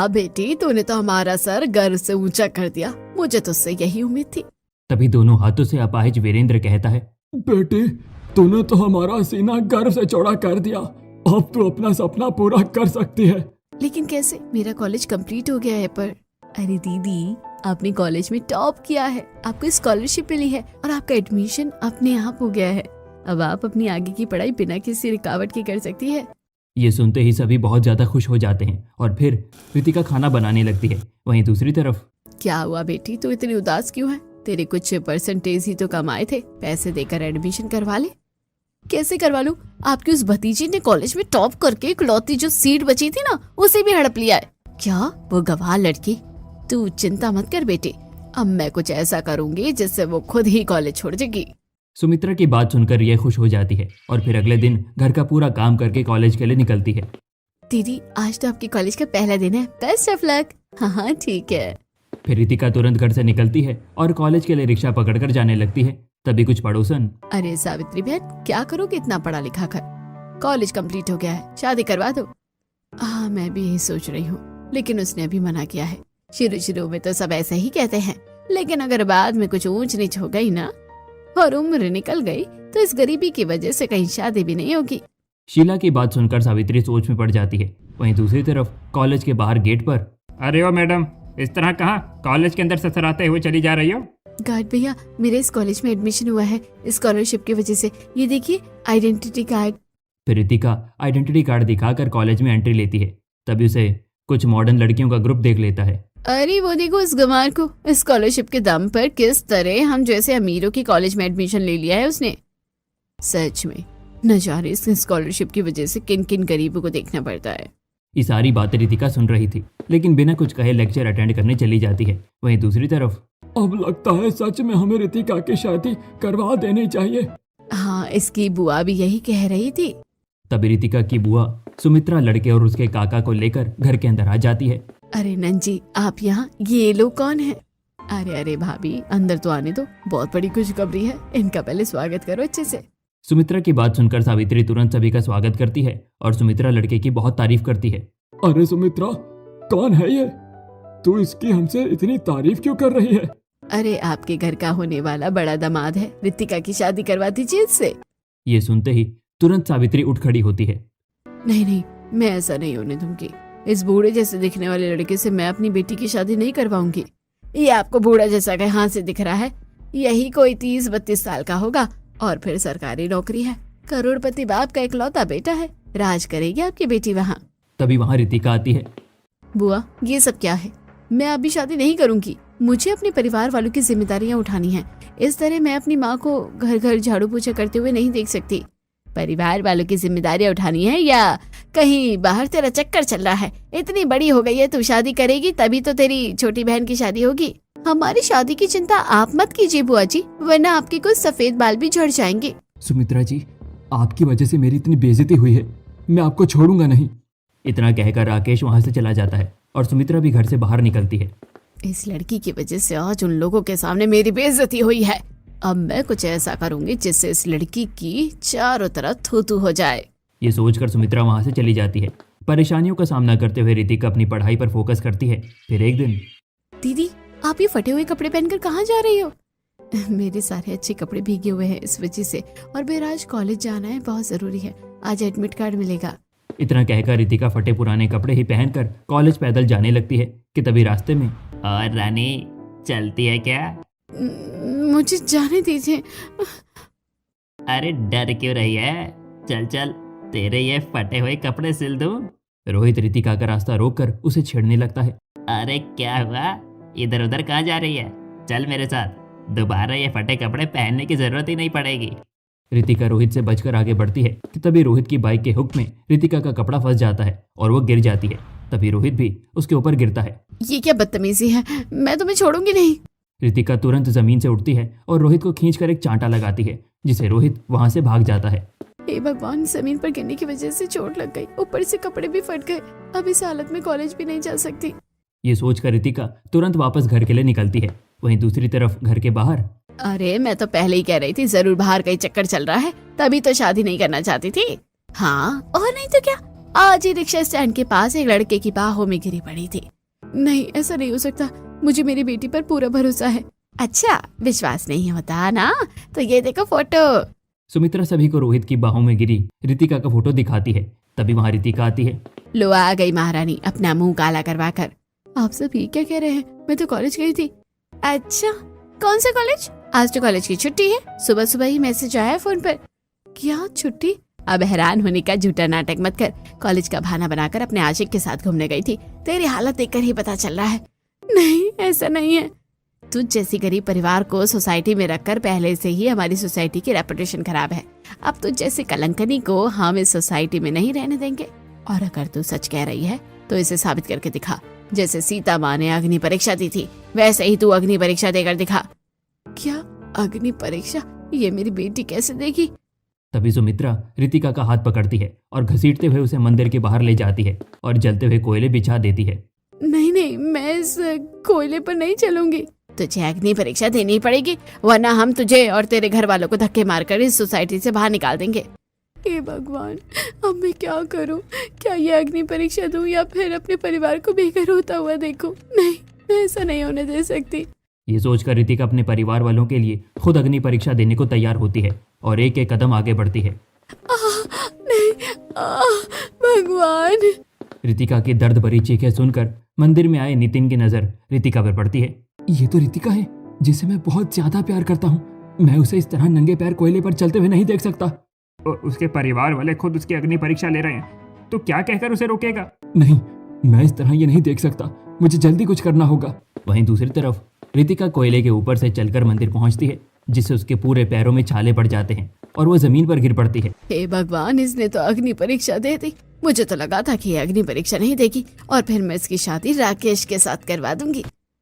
अब बेटी तूने तो हमारा सर गर्व से ऊंचा कर दिया, मुझे तुझसे यही उम्मीद थी। तभी दोनों हाथों से अपाहिज वीरेंद्र कहता है, बेटी तूने तो हमारा सीना गर्व से चौड़ा कर दिया, अब तू अपना सपना पूरा कर सकती है। लेकिन कैसे? मेरा कॉलेज कंप्लीट हो गया है। पर अरे दीदी, आपने कॉलेज में टॉप किया है, आपको स्कॉलरशिप मिली है और आपका एडमिशन अपने आप हो गया है। अब आप अपनी आगे की पढ़ाई बिना किसी रुकावट के कर सकती है। ये सुनते ही सभी बहुत ज्यादा खुश हो जाते हैं और फिर रितिका खाना बनाने लगती है। वहीं दूसरी तरफ, क्या हुआ बेटी, तू इतनी उदास क्यों है? तेरे कुछ परसेंटेज ही तो कम आए थे, पैसे देकर एडमिशन करवा ले। कैसे करवा लूं? आपकी उस भतीजी ने कॉलेज में टॉप करके इकलौती जो सीट बची थी ना, उसे भी हड़प लिया है। क्या? वो गवाह लड़की? तू चिंता मत कर बेटे, अब मैं कुछ ऐसा करूंगी जिससे वो खुद ही कॉलेज छोड़ जाएगी। सुमित्रा की बात सुनकर यह खुश हो जाती है और फिर अगले दिन घर का पूरा काम करके कॉलेज के लिए निकलती है। दीदी, आज तो आपके कॉलेज का पहला दिन है, बेस्ट ऑफ लक। हाँ ठीक है। फिर रितिका तुरंत घर से निकलती है और कॉलेज के लिए रिक्शा पकड़कर जाने लगती है। तभी कुछ पड़ोसन, अरे सावित्री बहन, क्या करोगे इतना पढ़ा लिखा कर? कॉलेज कंप्लीट हो गया है, शादी करवा दो। हाँ मैं भी यही सोच रही हूँ, लेकिन उसने अभी मना किया है। शुरू में तो सब ऐसे ही कहते हैं, लेकिन अगर बाद में कुछ ऊंच नीच हो गई ना और उम्र निकल गई तो इस गरीबी की वजह से कहीं शादी भी नहीं होगी। शीला की बात सुनकर सावित्री सोच में पड़ जाती है। वहीं दूसरी तरफ कॉलेज के बाहर गेट पर, अरे ओ मैडम, इस तरह कहाँ कॉलेज के अंदर ससराते हुए चली जा रही हो? गार्ड भैया, मेरे इस कॉलेज में एडमिशन हुआ है स्कॉलरशिप की वजह से, ये देखिए आइडेंटिटी कार्ड। फिर रितिका आइडेंटिटी कार्ड दिखाकर कॉलेज में एंट्री लेती है। तभी उसे कुछ मॉडर्न लड़कियों का ग्रुप देख लेता है। अरे वो देखो उस गंवार को, स्कॉलरशिप के दम पर किस तरह हम जैसे अमीरों की कॉलेज में एडमिशन ले लिया है उसने। सच में न जाने इस स्कॉलरशिप की वजह से किन किन गरीबों को देखना पड़ता है। ये सारी बातें रितिका सुन रही थी, लेकिन बिना कुछ कहे लेक्चर अटेंड करने चली जाती है। वहीं दूसरी तरफ, अब लगता है सच में हमें रितिका की शादी करवा देनी चाहिए। हाँ, इसकी बुआ भी यही कह रही थी। तभी रितिका की बुआ सुमित्रा लड़के और उसके काका को लेकर घर के अंदर आ जाती है। अरे नंजी, आप यहाँ, ये लोग कौन है? अरे भाभी, अंदर तो आने दो, बहुत बड़ी खुशखबरी है, इनका पहले स्वागत करो अच्छे से। सुमित्रा की बात सुनकर सावित्री तुरंत सभी का स्वागत करती है और सुमित्रा लड़के की बहुत तारीफ करती है। अरे सुमित्रा, कौन है ये? तू इसकी हमसे इतनी तारीफ क्यों कर रही है? अरे आपके घर का होने वाला बड़ा दामाद है, रितिका की शादी करवा दीजिए इससे। ये सुनते ही तुरंत सावित्री उठ खड़ी होती है। नहीं, मैं ऐसा नहीं होने दूंगी। इस बूढ़े जैसे दिखने वाले लड़के से मैं अपनी बेटी की शादी नहीं करवाऊंगी। ये आपको बूढ़ा जैसा कहाँ से दिख रहा है? यही कोई 30-32 साल का होगा और फिर सरकारी नौकरी है, करोड़पति बाप का इकलौता बेटा है, राज करेगी आपकी बेटी वहाँ। तभी वहाँ रितिका आती है। बुआ, ये सब क्या है? मैं अभी शादी नहीं करूंगी, मुझे अपने परिवार वालों की जिम्मेदारियां उठानी है। इस तरह मैं अपनी माँ को घर घर झाड़ू पोछा करते हुए नहीं देख सकती। परिवार वालों की जिम्मेदारियां उठानी है या कहीं बाहर तेरा चक्कर चल रहा है? इतनी बड़ी हो गई है, तू शादी करेगी तभी तो तेरी छोटी बहन की शादी होगी। हमारी शादी की चिंता आप मत कीजिए बुआ जी, वरना आपके कुछ सफेद बाल भी झड़ जाएंगे। सुमित्रा जी, आपकी वजह से मेरी इतनी बेइज्जती हुई है, मैं आपको छोड़ूंगा नहीं। इतना कहकर राकेश वहाँ से चला जाता है और सुमित्रा भी घर से बाहर निकलती है। इस लड़की की वजह से आज उन लोगों के सामने मेरी बेइज्जती हुई है। अब मैं कुछ ऐसा करूंगी जिससे इस लड़की की चारों तरफ थू-थू हो जाए। ये सोचकर सुमित्रा वहाँ से चली जाती है। परेशानियों का सामना करते हुए रितिका अपनी पढ़ाई पर फोकस करती है। फिर एक दिन, दीदी, आप ये फटे हुए कपड़े पहनकर कहाँ जा रही हो? मेरे सारे अच्छे कपड़े भीगे हुए हैं इस वजह से, और मेरा आज कॉलेज जाना है, बहुत जरूरी है, आज एडमिट कार्ड मिलेगा। इतना कहकर रितिका फटे पुराने कपड़े ही पहनकर कॉलेज पैदल जाने लगती है कि तभी रास्ते में, और रानी चलती है क्या? मुझे जाने दीजिए। अरे डर क्यों रही है? चल चल, तेरे ये फटे हुए कपड़े सिल दूं। रोहित रितिका का रास्ता रोककर उसे छेड़ने लगता है। अरे क्या हुआ, इधर उधर कहाँ जा रही है? चल मेरे साथ, दोबारा ये फटे कपड़े पहनने की जरूरत ही नहीं पड़ेगी। रितिका रोहित से बचकर आगे बढ़ती है कि तभी रोहित की बाइक के हुक में रितिका का कपड़ा फंस जाता है और वो गिर जाती है। तभी रोहित भी उसके ऊपर गिरता है। ये क्या बदतमीजी है, मैं तुम्हें छोड़ूंगी नहीं। रितिका तुरंत जमीन से उठती है और रोहित को खींचकर एक चांटा लगाती है, जिसे रोहित वहां से भाग जाता है। हे भगवान, जमीन पर गिरने की वजह से चोट लग गई, ऊपर से कपड़े भी फट गए, अब इस हालत में कॉलेज भी नहीं जा सकती। ये सोचकर रितिका तुरंत वापस घर के लिए निकलती है। वहीं दूसरी तरफ घर के बाहर, अरे मैं तो पहले ही कह रही थी, जरूर बाहर कहीं चक्कर चल रहा है, तभी तो शादी नहीं करना चाहती थी। हाँ और नहीं तो क्या, आज ही रिक्शा स्टैंड के पास एक लड़के की बाहों में गिरी पड़ी थी। नहीं, ऐसा नहीं हो सकता, मुझे मेरी बेटी पर पूरा भरोसा है। अच्छा, विश्वास नहीं होता ना, तो ये देखो फोटो। सुमित्रा सभी को रोहित की बाहों में गिरी रितिका का फोटो दिखाती है। तभी वहाँ रितिका आती है। लो आ गई महारानी अपना मुंह काला करवा कर। आप सब ये क्या कह रहे हैं? मैं तो कॉलेज गई थी। अच्छा, कौन सा कॉलेज? आज तो कॉलेज की छुट्टी है। सुबह सुबह ही मैसेज आया फोन पर। क्या छुट्टी? अब हैरान होने का झूठा नाटक मत कर। कॉलेज का बहाना बनाकर अपने आशिक के साथ घूमने गई थी। तेरी हालत देखकर ही पता चल रहा है। नहीं, ऐसा नहीं है। तुझ जैसी गरीब परिवार को सोसाइटी में रखकर पहले से ही हमारी सोसाइटी की रेपुटेशन खराब है। अब तुझ जैसी कलंकनी को हम इस सोसाइटी में नहीं रहने देंगे। और अगर तू सच कह रही है तो इसे साबित करके दिखा। जैसे सीता माँ ने अग्नि परीक्षा दी थी, वैसे ही तू अग्नि परीक्षा देकर दिखा। क्या अग्नि परीक्षा? ये मेरी बेटी कैसे देगी? तभी सुमित्रा रितिका का हाथ पकड़ती है और घसीटते हुए उसे मंदिर के बाहर ले जाती है और जलते हुए कोयले बिछा देती है। नहीं नहीं, मैं इस कोयले पर नहीं चलूंगी। तुझे अग्नि परीक्षा देनी पड़ेगी, वरना हम तुझे और तेरे घर वालों को धक्के मारकर इस सोसाइटी से बाहर निकाल देंगे। हे भगवान, अब मैं क्या करूं? क्या ये अग्नि परीक्षा दूं या फिर अपने परिवार को बेघर होता हुआ देखूं? नहीं, मैं ऐसा नहीं होने दे सकती। ये सोचकर रितिका अपने परिवार वालों के लिए खुद अग्नि परीक्षा देने को तैयार होती है और एक एक कदम आगे बढ़ती है। नहीं, भगवान। रितिका की दर्द भरी चीखें सुनकर मंदिर में आए नितिन की नजर रितिका पर पड़ती है। ये तो रितिका है जिसे मैं बहुत ज्यादा प्यार करता हूँ। मैं उसे इस तरह नंगे पैर कोयले पर चलते हुए नहीं देख सकता। उसके परिवार वाले खुद उसकी अग्नि परीक्षा ले रहे हैं, तो क्या कहकर उसे रोकेगा? नहीं, मैं इस तरह ये नहीं देख सकता। मुझे जल्दी कुछ करना होगा। वहीं दूसरी तरफ रितिका कोयले के ऊपर से चलकर मंदिर पहुंचती है, जिससे उसके पूरे पैरों में छाले पड़ जाते हैं और वो जमीन पर गिर पड़ती है। हे भगवान, इसने तो अग्नि परीक्षा दे दी। मुझे तो लगा था कि ये अग्नि परीक्षा नहीं देगी और फिर मैं इसकी शादी राकेश के साथ करवा दूंगी।